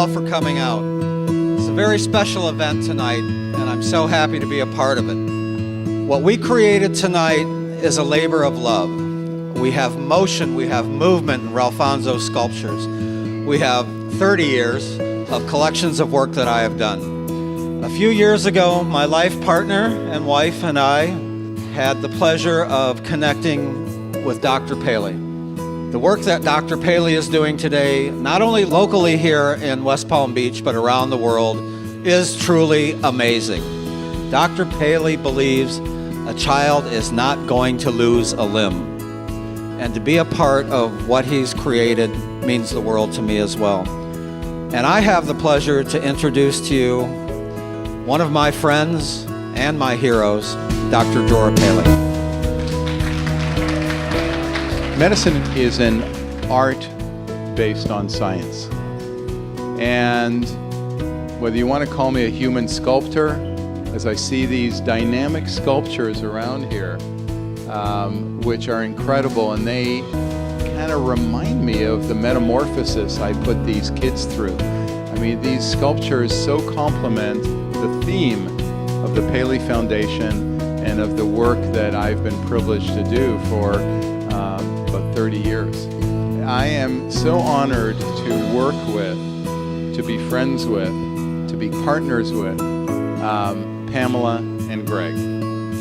all for coming out. It's a very special event tonight, and I'm so happy to be a part of it. What we created tonight is a labor of love. We have motion, we have movement in Ralfonso's sculptures. We have 30 years of collections of work that I have done. A few years ago, my life partner and wife and I had the pleasure of connecting with Dr. Paley. The work that Dr. Paley is doing today, not only locally here in West Palm Beach, but around the world, is truly amazing. Dr. Paley believes a child is not going to lose a limb. And to be a part of what he's created means the world to me as well. And I have the pleasure to introduce to you one of my friends and my heroes, Dr. Dror Paley. Medicine is an art based on science. And whether you want to call me a human sculptor, as I see these dynamic sculptures around here, which are incredible, and they kind of remind me of the metamorphosis I put these kids through. I mean, these sculptures so complement the theme of the Paley Foundation and of the work that I've been privileged to do for about 30 years. I am so honored to work with, to be friends with, to be partners with Pamela and Greg.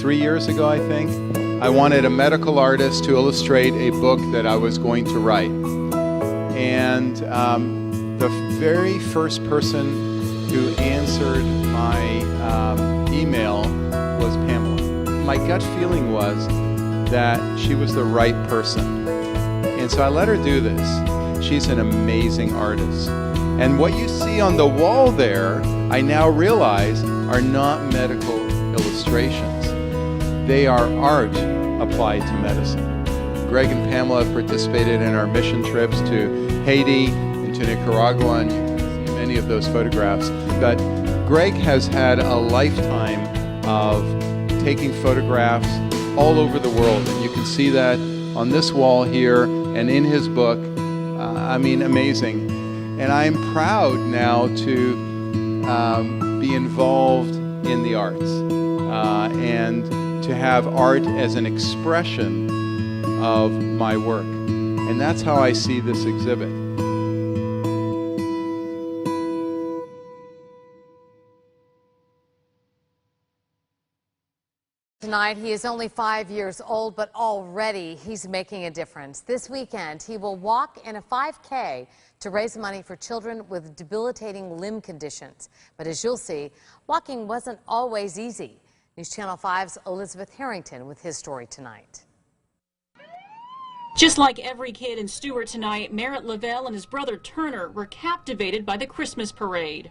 3 years ago, I think, I wanted a medical artist to illustrate a book that I was going to write. And the very first person who answered my email was Pamela. My gut feeling was that she was the right person. And so I let her do this. She's an amazing artist. And what you see on the wall there, I now realize, are not medical illustrations. They are art applied to medicine. Greg and Pamela have participated in our mission trips to Haiti and to Nicaragua, and you can see many of those photographs. But Greg has had a lifetime of taking photographs all over the world, and you can see that on this wall here and in his book. I mean, amazing. And I'm proud now to be involved in the arts and to have art as an expression of my work. And that's how I see this exhibit. Tonight, he is only 5 years old, but already he's making a difference. This weekend, he will walk in a 5K to raise money for children with debilitating limb conditions. But as you'll see, walking wasn't always easy. News Channel 5's Elizabeth Harrington with his story tonight. Just like every kid in Stewart tonight, Merritt Lavelle and his brother Turner were captivated by the Christmas parade.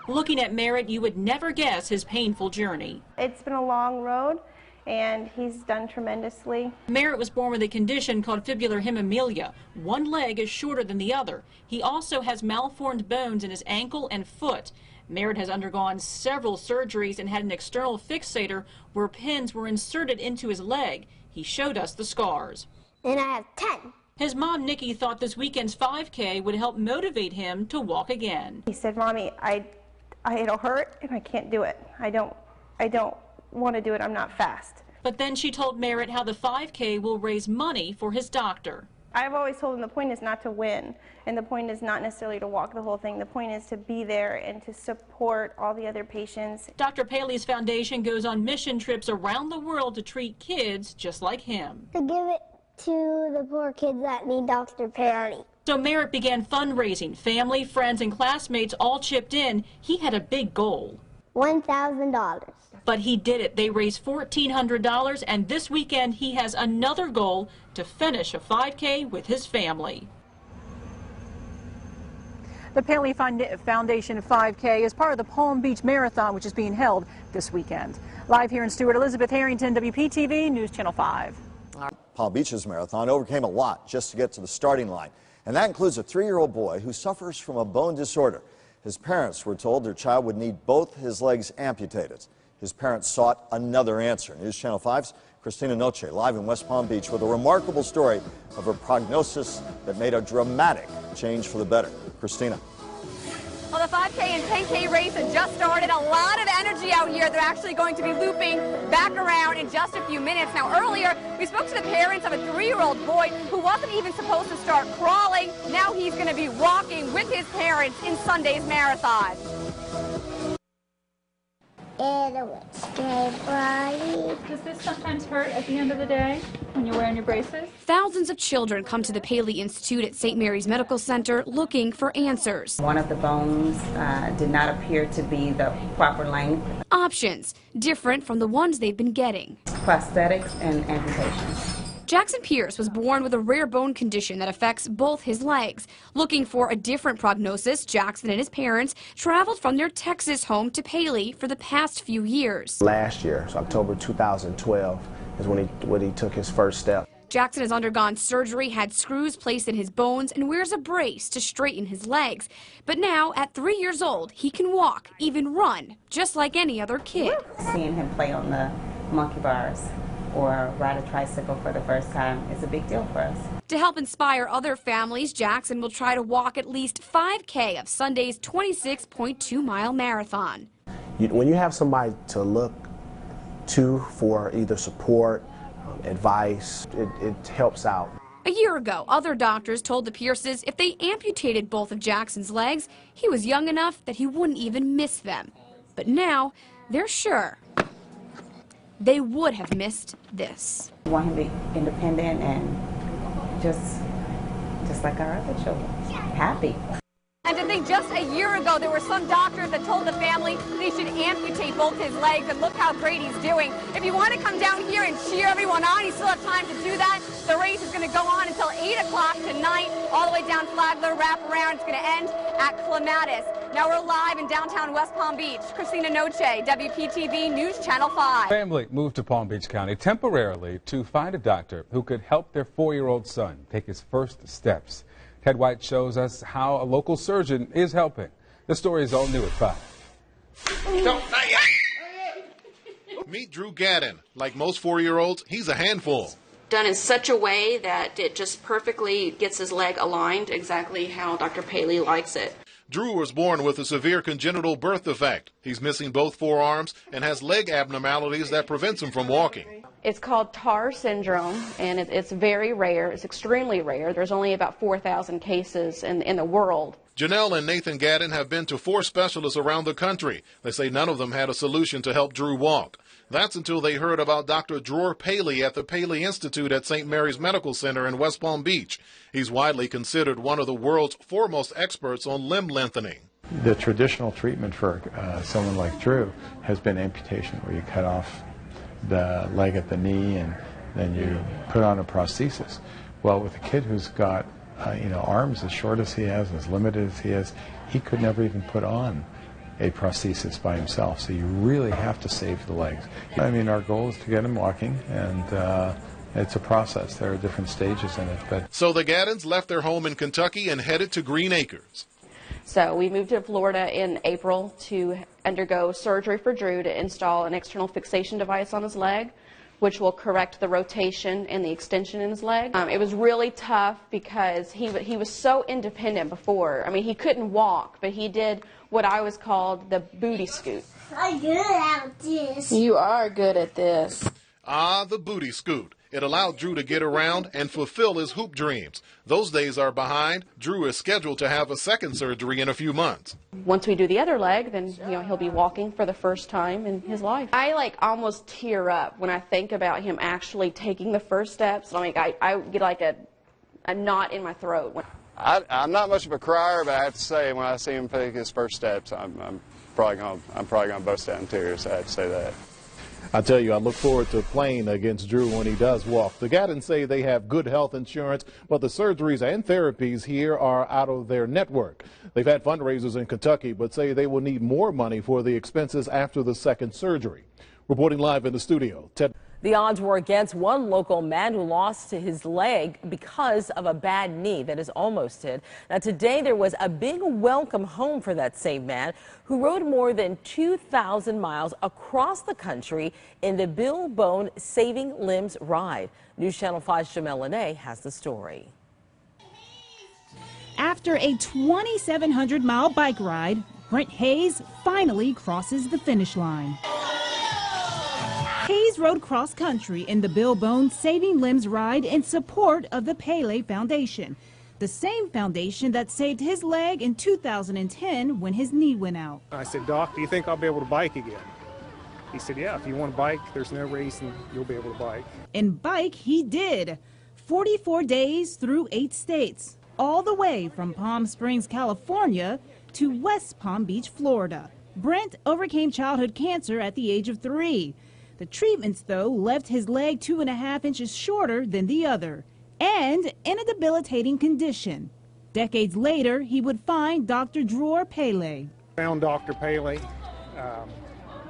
Looking at Merritt, you would never guess his painful journey. It's been a long road, and he's done tremendously. Merritt was born with a condition called fibular hemimelia. One leg is shorter than the other. He also has malformed bones in his ankle and foot. Merritt has undergone several surgeries and had an external fixator where pins were inserted into his leg. He showed us the scars. And I have 10. His mom, Nikki, thought this weekend's 5K would help motivate him to walk again. He said, "Mommy, it'll hurt and I can't do it. I don't want to do it. I'm not fast." But then she told Merritt how the 5K will raise money for his doctor. I've always told him the point is not to win, and the point is not necessarily to walk the whole thing. The point is to be there and to support all the other patients. Dr. Paley's foundation goes on mission trips around the world to treat kids just like him. To give it to the poor kids that need Dr. Paley. So Merritt began fundraising. Family, friends, and classmates all chipped in. He had a big goal. $1,000. But he did it. They raised $1,400, and this weekend he has another goal to finish a 5K with his family. The Paley Foundation 5K is part of the Palm Beach Marathon, which is being held this weekend. Live here in Stewart, Elizabeth Harrington, WPTV News Channel 5. Palm Beach's marathon overcame a lot just to get to the starting line. And that includes a 3-year-old boy who suffers from a bone disorder. His parents were told their child would need both his legs amputated. His parents sought another answer. News Channel 5's Christina Noche live in West Palm Beach with a remarkable story of a prognosis that made a dramatic change for the better. Christina. Well, the 5K and 10K race had just started. A lot of energy out here. They're actually going to be looping back around in just a few minutes. Now, earlier, we spoke to the parents of a 3-year-old boy who wasn't even supposed to start crawling. Now he's going to be walking with his parents in Sunday's marathon. Does this sometimes hurt at the end of the day when you're wearing your braces? Thousands of children come to the Paley Institute at St. Mary's Medical Center looking for answers. One of the bones did not appear to be the proper length. Options different from the ones they've been getting. Prosthetics and amputations. Jackson Pierce was born with a rare bone condition that affects both his legs. Looking for a different prognosis, Jackson and his parents traveled from their Texas home to Paley for the past few years. Last year, so October 2012, is when he took his first step. Jackson has undergone surgery, had screws placed in his bones, and wears a brace to straighten his legs. But now, at 3 years old, he can walk, even run, just like any other kid. Seeing him play on the monkey bars or ride a tricycle for the first time is a big deal for us. To help inspire other families, Jackson will try to walk at least 5K of Sunday's 26.2-mile marathon. When you have somebody to look to for either support, advice, it helps out. A year ago, other doctors told the Pierces if they amputated both of Jackson's legs, he was young enough that he wouldn't even miss them. But now, they're sure they would have missed this. We want him to be independent and just like our other children, happy. And to think just a year ago, there were some doctors that told the family they should amputate both his legs, and look how great he's doing. If you want to come down here and cheer everyone on, you still have time to do that. The race is going to go on until 8 o'clock tonight, all the way down Flagler, wrap around. It's going to end at Clematis. Now we're live in downtown West Palm Beach. Christina Noche, WPTV News Channel 5. Family moved to Palm Beach County temporarily to find a doctor who could help their 4-year-old son take his first steps. Ted White shows us how a local surgeon is helping. The story is all new at 5. Meet Drew Gadden. Like most 4-year-olds, he's a handful. Done in such a way that it just perfectly gets his leg aligned exactly how Dr. Paley likes it. Drew was born with a severe congenital birth defect. He's missing both forearms and has leg abnormalities that prevents him from walking. It's called TAR syndrome, and it's very rare. It's extremely rare. There's only about 4,000 cases in the world. Janelle and Nathan Gadden have been to 4 specialists around the country. They say none of them had a solution to help Drew walk. That's until they heard about Dr. Dror Paley at the Paley Institute at St. Mary's Medical Center in West Palm Beach. He's widely considered one of the world's foremost experts on limb lengthening. The traditional treatment for someone like Drew has been amputation, where you cut off the leg at the knee and then you put on a prosthesis. Well, with a kid who's got arms as short as he has, as limited as he is, he could never even put on a prosthesis by himself. So you really have to save the legs. I mean, our goal is to get him walking, and it's a process. There are different stages in it. But so the Gaddens left their home in Kentucky and headed to Green Acres. So we moved to Florida in April to undergo surgery for Drew to install an external fixation device on his leg, which will correct the rotation and the extension in his leg. It was really tough because he was so independent before. I mean, he couldn't walk, but he did what I was called the booty scoot. I'm good at this. You are good at this. Ah, the booty scoot. It allowed Drew to get around and fulfill his hoop dreams. Those days are behind. Drew is scheduled to have a second surgery in a few months. Once we do the other leg, then he'll be walking for the first time in his life. I almost tear up when I think about him actually taking the first steps. I get like a knot in my throat. I'm not much of a crier, but I have to say when I see him take his first steps, I'm probably gonna bust out in tears. I have to say that. I tell you, I look forward to playing against Drew when he does walk. The Gaddens say they have good health insurance, but the surgeries and therapies here are out of their network. They've had fundraisers in Kentucky, but say they will need more money for the expenses after the second surgery. Reporting live in the studio, Ted. The odds were against one local man who lost his leg because of a bad knee that is almost hit. Now today there was a big welcome home for that same man who rode more than 2,000 miles across the country in the Bill Bone Saving Limbs ride. News Channel 5's Jamel Lene has the story. After a 2,700-mile bike ride, Brent Hayes finally crosses the finish line. Hayes rode cross-country in the Bill Bones Saving Limbs ride in support of the Paley Foundation, the same foundation that saved his leg in 2010 when his knee went out. I said, Doc, do you think I'll be able to bike again? He said, yeah, if you want to bike, there's no reason you'll be able to bike. And bike he did. 44 days through 8 states, all the way from Palm Springs, California to West Palm Beach, Florida. Brent overcame childhood cancer at the age of 3. The treatments, though, left his leg 2.5 inches shorter than the other, and in a debilitating condition. Decades later, he would find Dr. Dror Paley. Found Dr. Paley.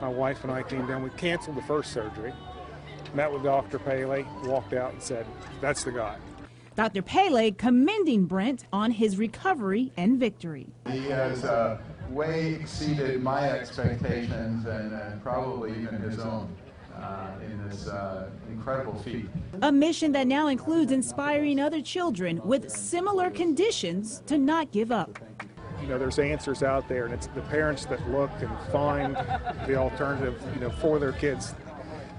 My wife and I came down. We canceled the first surgery, met with Dr. Paley, walked out and said, that's the guy. Dr. Paley commending Brent on his recovery and victory. He has way exceeded my expectations and probably even his own in this incredible feat. A mission that now includes inspiring other children with similar conditions to not give up. You know, there's answers out there, and it's the parents that look and find the alternative, you know, for their kids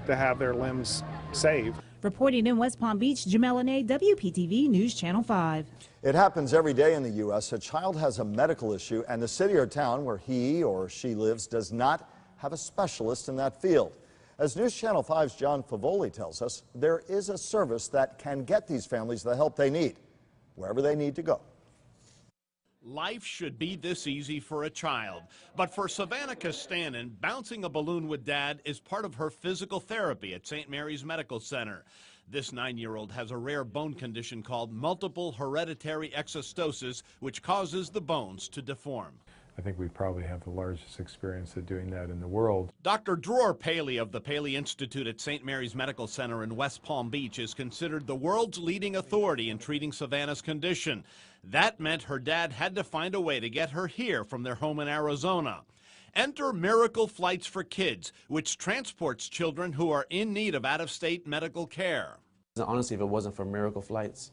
to have their limbs saved. Reporting in West Palm Beach, Jamela Nay, WPTV News Channel 5. It happens every day in the U.S. A child has a medical issue, and the city or town where he or she lives does not have a specialist in that field. As News Channel 5's John Favoli tells us, there is a service that can get these families the help they need, wherever they need to go. Life should be this easy for a child, but for Savannah Castanen, bouncing a balloon with Dad is part of her physical therapy at St. Mary's Medical Center. This 9-year-old has a rare bone condition called multiple hereditary exostosis, which causes the bones to deform. I think we probably have the largest experience of doing that in the world. Dr. Dror Paley of the Paley Institute at St. Mary's Medical Center in West Palm Beach is considered the world's leading authority in treating Savannah's condition. That meant her dad had to find a way to get her here from their home in Arizona. Enter Miracle Flights for Kids, which transports children who are in need of out-of-state medical care. Honestly, if it wasn't for Miracle Flights,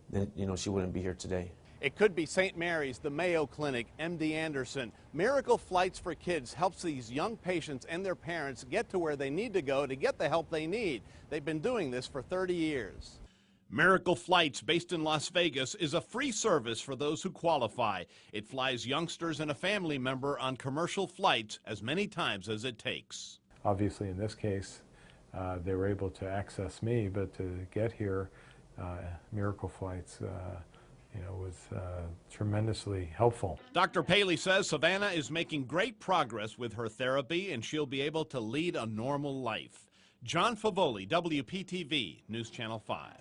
then, she wouldn't be here today. It could be St. Mary's, the Mayo Clinic, MD Anderson. Miracle Flights for Kids helps these young patients and their parents get to where they need to go to get the help they need. They've been doing this for 30 years. Miracle Flights, based in Las Vegas, is a free service for those who qualify. It flies youngsters and a family member on commercial flights as many times as it takes. Obviously, in this case, they were able to access me, but to get here, Miracle Flights was tremendously helpful. Dr. Paley says Savannah is making great progress with her therapy and she'll be able to lead a normal life. John Favoli, WPTV, News Channel 5.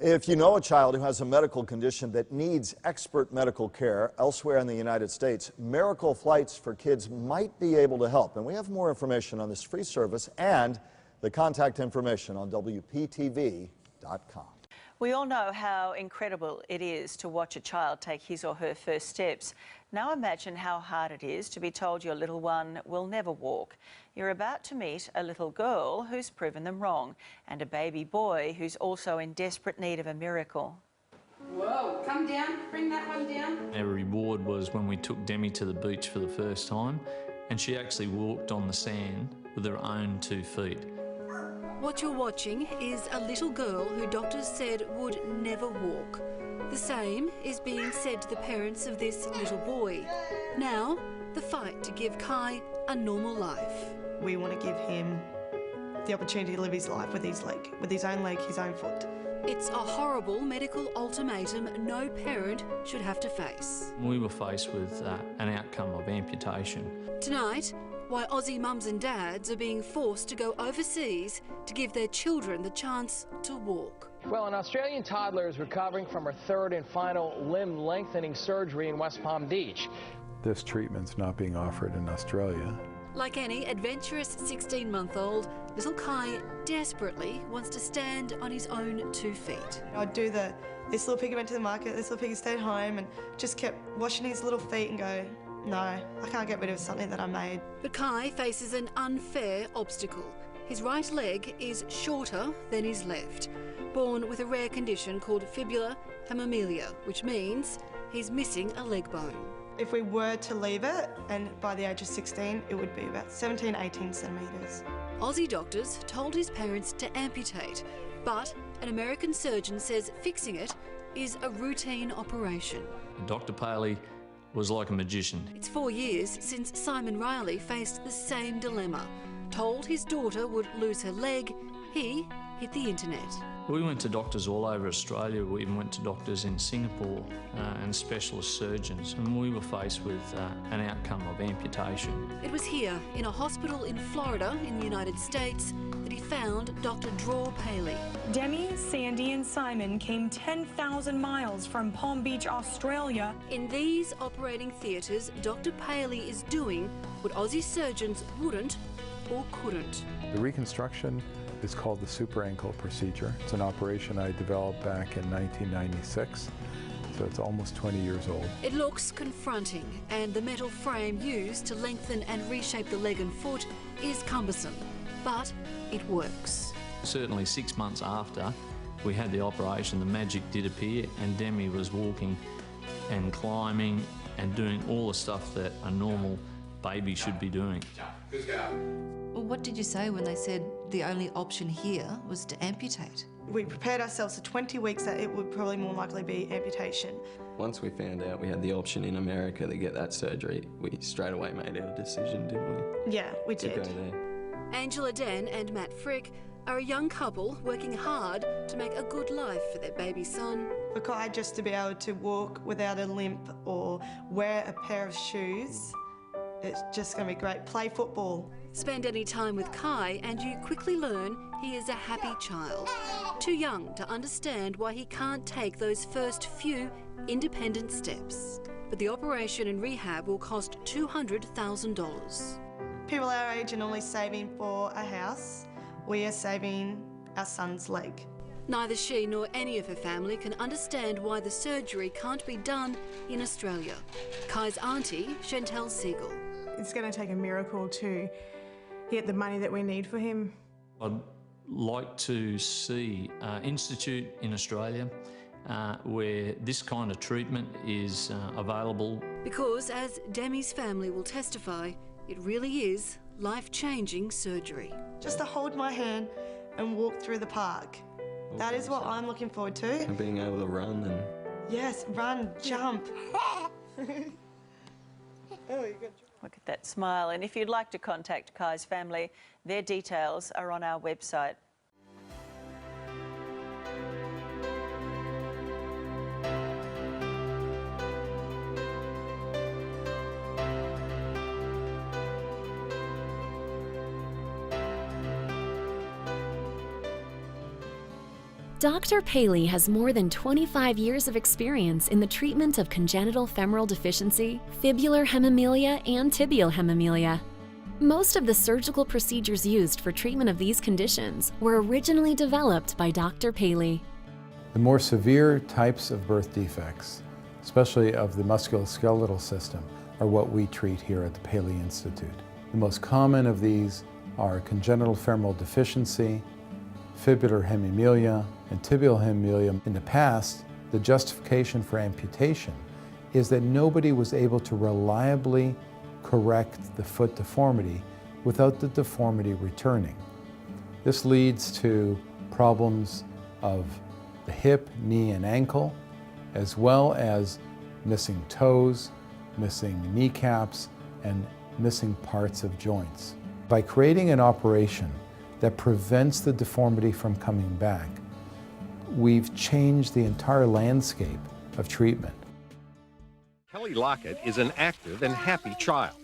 If you know a child who has a medical condition that needs expert medical care elsewhere in the United States, Miracle Flights for Kids might be able to help. And we have more information on this free service and the contact information on WPTV.com. We all know how incredible it is to watch a child take his or her first steps. Now imagine how hard it is to be told your little one will never walk. You're about to meet a little girl who's proven them wrong, and a baby boy who's also in desperate need of a miracle. Whoa, come down, bring that one down. Our reward was when we took Demi to the beach for the first time, and she actually walked on the sand with her own 2 feet. What you're watching is a little girl who doctors said would never walk. The same is being said to the parents of this little boy. Now, the fight to give Kai a normal life. We want to give him the opportunity to live his life with his own leg, his own foot. It's a horrible medical ultimatum no parent should have to face. We were faced with an outcome of amputation. Tonight, why Aussie mums and dads are being forced to go overseas to give their children the chance to walk. Well, an Australian toddler is recovering from her 3rd and final limb lengthening surgery in West Palm Beach. This treatment's not being offered in Australia. Like any adventurous 16-month-old, little Kai desperately wants to stand on his own 2 feet. I'd do this little piggy went to the market, this little piggy stayed home, and just kept washing his little feet and go, no, I can't get rid of something that I made. But Kai faces an unfair obstacle. His right leg is shorter than his left. Born with a rare condition called fibular hemimelia, which means he's missing a leg bone. If we were to leave it, and by the age of 16, it would be about 17, 18 centimetres. Aussie doctors told his parents to amputate, but an American surgeon says fixing it is a routine operation. Dr. Paley was like a magician. It's 4 years since Simon Riley faced the same dilemma. Told his daughter would lose her leg, he hit the internet. We went to doctors all over Australia. We even went to doctors in Singapore and specialist surgeons, and we were faced with an outcome of amputation. It was here, in a hospital in Florida, in the United States, that he found Dr. Dror Paley. Demi, Sandy and Simon came 10,000 miles from Palm Beach, Australia. In these operating theatres, Dr. Paley is doing what Aussie surgeons wouldn't or couldn't. The reconstruction is called the super ankle procedure. It's an operation I developed back in 1996, so it's almost 20 years old. It looks confronting, and the metal frame used to lengthen and reshape the leg and foot is cumbersome, but it works. Certainly 6 months after we had the operation, the magic did appear, and Demi was walking and climbing and doing all the stuff that a normal baby should be doing. Well, what did you say when they said the only option here was to amputate? We prepared ourselves for 20 weeks that it would probably more likely be amputation. Once we found out we had the option in America to get that surgery, we straight away made our decision, didn't we? Yeah, we did. To go there. Angela Den and Matt Frick are a young couple working hard to make a good life for their baby son. For Kai just to be able to walk without a limp or wear a pair of shoes, it's just going to be great. Play football. Spend any time with Kai and you quickly learn he is a happy child. Too young to understand why he can't take those first few independent steps. But the operation and rehab will cost $200,000. People our age are normally saving for a house. We are saving our son's leg. Neither she nor any of her family can understand why the surgery can't be done in Australia. Kai's auntie, Chantel Siegel. It's going to take a miracle to get the money that we need for him. I'd like to see an institute in Australia where this kind of treatment is available. Because, as Demi's family will testify, it really is life-changing surgery. Just to hold my hand and walk through the park. That is what I'm looking forward to. And being able to run and... Yes, run, jump. Look at that smile. And if you'd like to contact Kai's family, their details are on our website. Dr. Paley has more than 25 years of experience in the treatment of congenital femoral deficiency, fibular hemimelia, and tibial hemimelia. Most of the surgical procedures used for treatment of these conditions were originally developed by Dr. Paley. The more severe types of birth defects, especially of the musculoskeletal system, are what we treat here at the Paley Institute. The most common of these are congenital femoral deficiency, fibular hemimelia, and tibial hemimelia. In the past, the justification for amputation is that nobody was able to reliably correct the foot deformity without the deformity returning. This leads to problems of the hip, knee, and ankle, as well as missing toes, missing kneecaps, and missing parts of joints. By creating an operation that prevents the deformity from coming back, we've changed the entire landscape of treatment. Kelly Lockett is an active and happy child.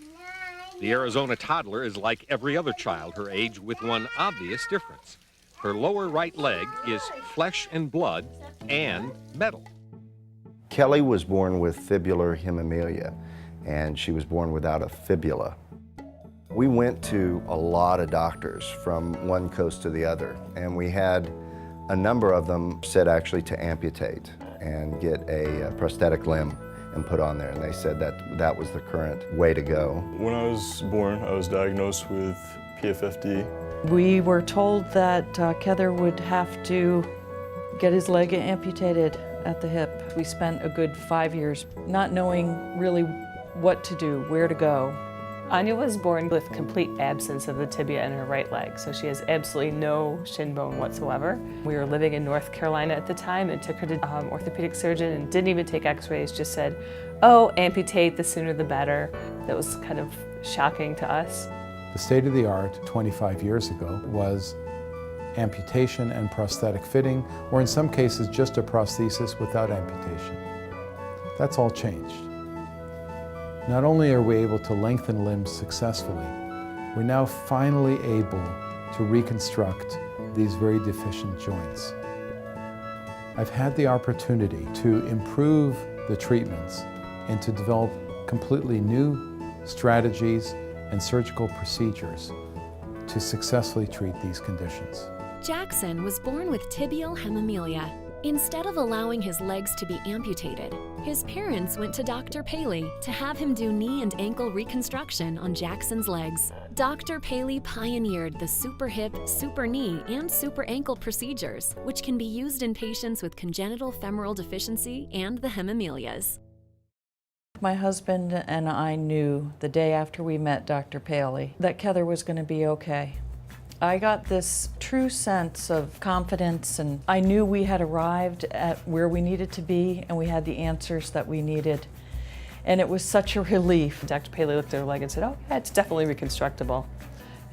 The Arizona toddler is like every other child her age, with one obvious difference. Her lower right leg is flesh and blood and metal. Kelly was born with fibular hemimelia, and she was born without a fibula. We went to a lot of doctors from one coast to the other, and we had a number of them said actually to amputate and get a prosthetic limb and put on there, and they said that that was the current way to go. When I was born, I was diagnosed with PFFD. We were told that Kether would have to get his leg amputated at the hip. We spent a good 5 years not knowing really what to do, where to go. Anya was born with complete absence of the tibia in her right leg, so she has absolutely no shin bone whatsoever. We were living in North Carolina at the time and took her to orthopedic surgeon and didn't even take x-rays, just said, oh, amputate, the sooner the better. That was kind of shocking to us. The state of the art 25 years ago was amputation and prosthetic fitting, or in some cases just a prosthesis without amputation. That's all changed. Not only are we able to lengthen limbs successfully, we're now finally able to reconstruct these very deficient joints. I've had the opportunity to improve the treatments and to develop completely new strategies and surgical procedures to successfully treat these conditions. Jackson was born with tibial hemimelia. Instead of allowing his legs to be amputated, his parents went to Dr. Paley to have him do knee and ankle reconstruction on Jackson's legs. Dr. Paley pioneered the super hip, super knee, and super ankle procedures, which can be used in patients with congenital femoral deficiency and the hemimelias. My husband and I knew the day after we met Dr. Paley that Heather was going to be okay. I got this true sense of confidence, and I knew we had arrived at where we needed to be and we had the answers that we needed. And it was such a relief. Dr. Paley looked at her leg and said, oh yeah, it's definitely reconstructible,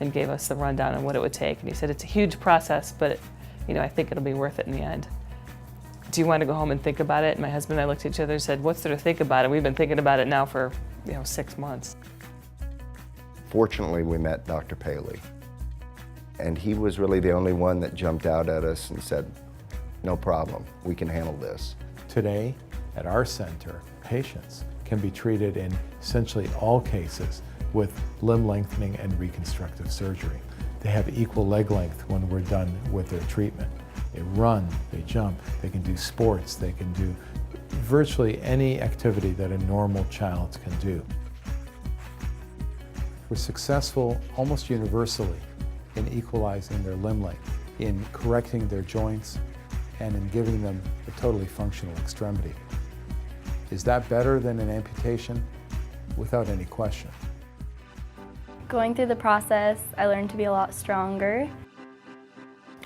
and gave us the rundown on what it would take. And he said, it's a huge process, but I think it'll be worth it in the end. Do you want to go home and think about it? And my husband and I looked at each other and said, what's there to think about it? We've been thinking about it now for 6 months. Fortunately, we met Dr. Paley. And he was really the only one that jumped out at us and said, no problem, we can handle this. Today, at our center, patients can be treated in essentially all cases with limb lengthening and reconstructive surgery. They have equal leg length when we're done with their treatment. They run, they jump, they can do sports, they can do virtually any activity that a normal child can do. We're successful almost universally in equalizing their limb length, in correcting their joints, and in giving them a totally functional extremity. Is that better than an amputation? Without any question. Going through the process, I learned to be a lot stronger.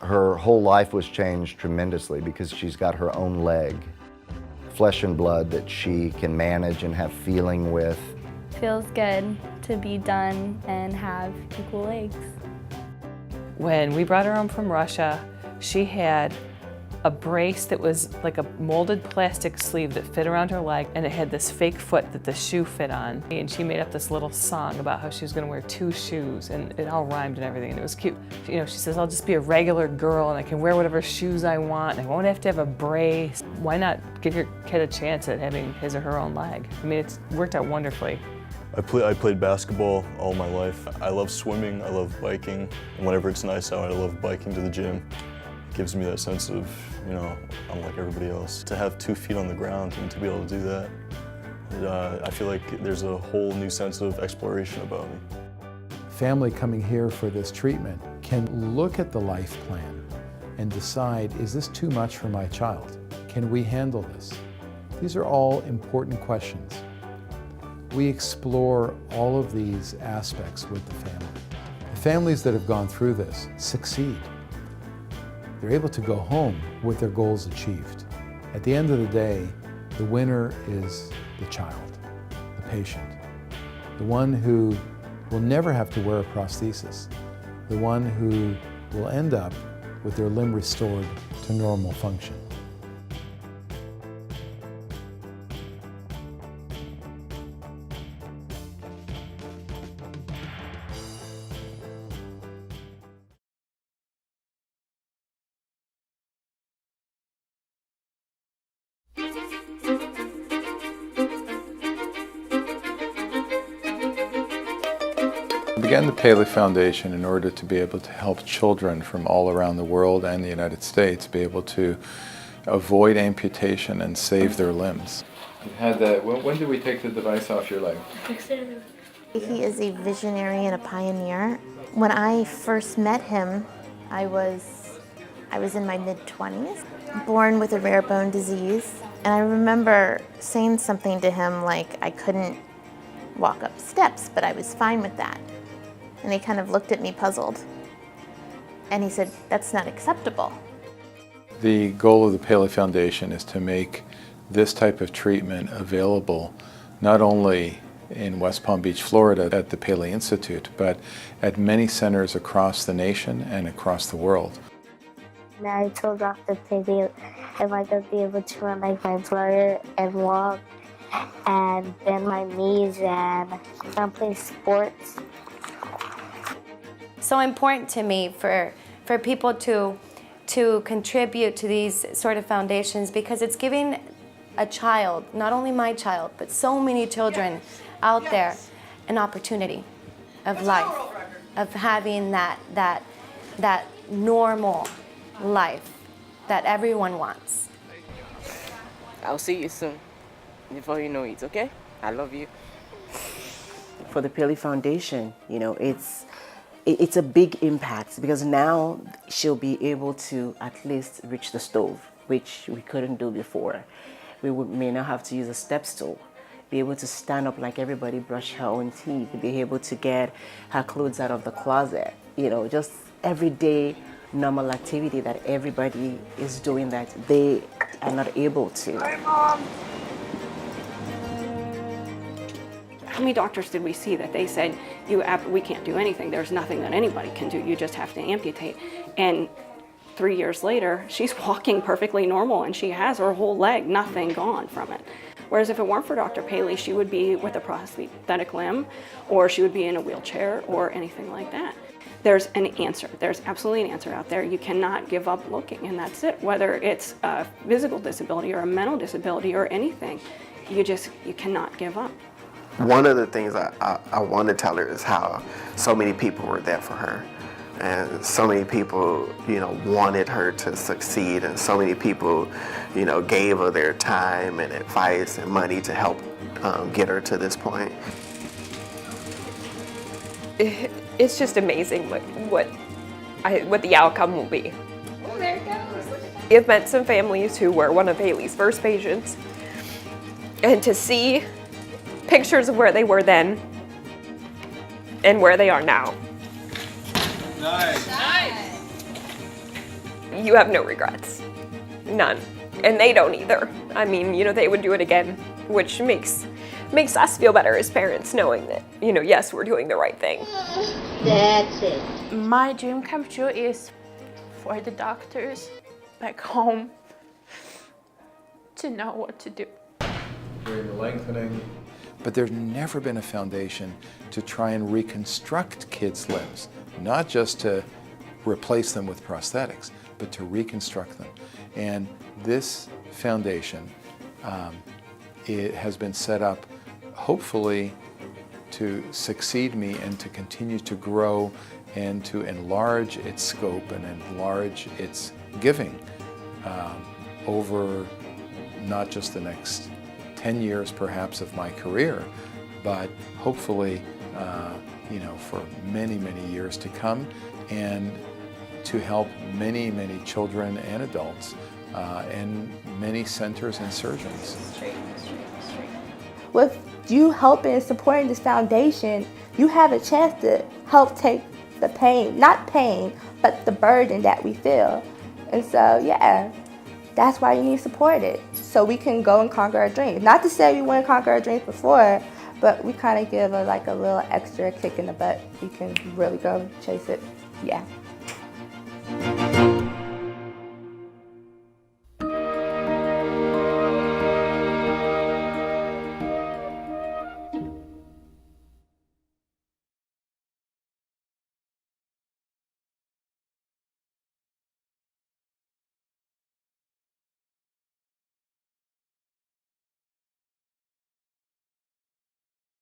Her whole life was changed tremendously because she's got her own leg, flesh and blood that she can manage and have feeling with. Feels good to be done and have equal legs. When we brought her home from Russia, she had a brace that was like a molded plastic sleeve that fit around her leg, and it had this fake foot that the shoe fit on. And she made up this little song about how she was going to wear 2 shoes, and it all rhymed and everything, and it was cute. She says, I'll just be a regular girl and I can wear whatever shoes I want and I won't have to have a brace. Why not give your kid a chance at having his or her own leg? I mean, it's worked out wonderfully. I played basketball all my life. I love swimming, I love biking, and whenever it's nice out, I love biking to the gym. It gives me that sense of, I'm like everybody else. To have 2 feet on the ground and to be able to do that, I feel like there's a whole new sense of exploration about me. Family coming here for this treatment can look at the life plan and decide, is this too much for my child? Can we handle this? These are all important questions. We explore all of these aspects with the family. The families that have gone through this succeed. They're able to go home with their goals achieved. At the end of the day, the winner is the child, the patient, the one who will never have to wear a prosthesis, the one who will end up with their limb restored to normal function. I began the Paley Foundation in order to be able to help children from all around the world and the United States be able to avoid amputation and save their limbs. You had that. When did we take the device off your leg? He is a visionary and a pioneer. When I first met him, I was in my mid-20s. born with a rare bone disease. And I remember saying something to him like I couldn't walk up steps, but I was fine with that. And he kind of looked at me puzzled. And he said, "That's not acceptable." The goal of the Paley Foundation is to make this type of treatment available not only in West Palm Beach, Florida at the Paley Institute, but at many centers across the nation and across the world. I told Dr. Paley if I could be able to run like my brother and walk and bend my knees and play sports. So important to me for people to contribute to these sort of foundations, because it's giving a child, not only my child, but so many children out there, an opportunity of life, of having that normal life that everyone wants. I'll see you soon. Before you know it, okay? I love you. For the Paley Foundation, you know, it's a big impact, because now she'll be able to at least reach the stove, which we couldn't do before. We may not have to use a step stool, be able to stand up like everybody, brush her own teeth, be able to get her clothes out of the closet, you know, just everyday normal activity that everybody is doing that they are not able to. Hi, Mom. How many doctors did we see that they said, we can't do anything, there's nothing that anybody can do, you just have to amputate? And 3 years later, she's walking perfectly normal and she has her whole leg, nothing gone from it. Whereas if it weren't for Dr. Paley, she would be with a prosthetic limb, or she would be in a wheelchair or anything like that. There's an answer, there's absolutely an answer out there. You cannot give up looking, and that's it. Whether it's a physical disability or a mental disability or anything, you cannot give up. One of the things I want to tell her is how so many people were there for her. And so many people, you know, wanted her to succeed, and so many people, you know, gave her their time and advice and money to help get her to this point. It's just amazing what the outcome will be. Oh, there it goes. I've met some families who were one of Paley's first patients, and to see pictures of where they were then and where they are now. Nice. You have no regrets, none, and they don't either. I mean, you know, they would do it again, which makes us feel better as parents, knowing that, you know, yes, we're doing the right thing. That's it. My dream come true is for the doctors back home to know what to do. During the lengthening. But there's never been a foundation to try and reconstruct kids' limbs, not just to replace them with prosthetics, but to reconstruct them. And this foundation, it has been set up, hopefully, to succeed me and to continue to grow and to enlarge its scope and enlarge its giving over not just the next 10 years perhaps of my career, but hopefully, you know, for many, many years to come, and to help many, many children and adults and many centers and surgeons. With you helping and supporting this foundation, you have a chance to help take the pain, not pain, but the burden that we feel. And so, yeah, that's why you need to support it, so we can go and conquer our dreams. Not to say we wouldn't conquer our dreams before, but we kind of give like a little extra kick in the butt. We can really go chase it. Yeah.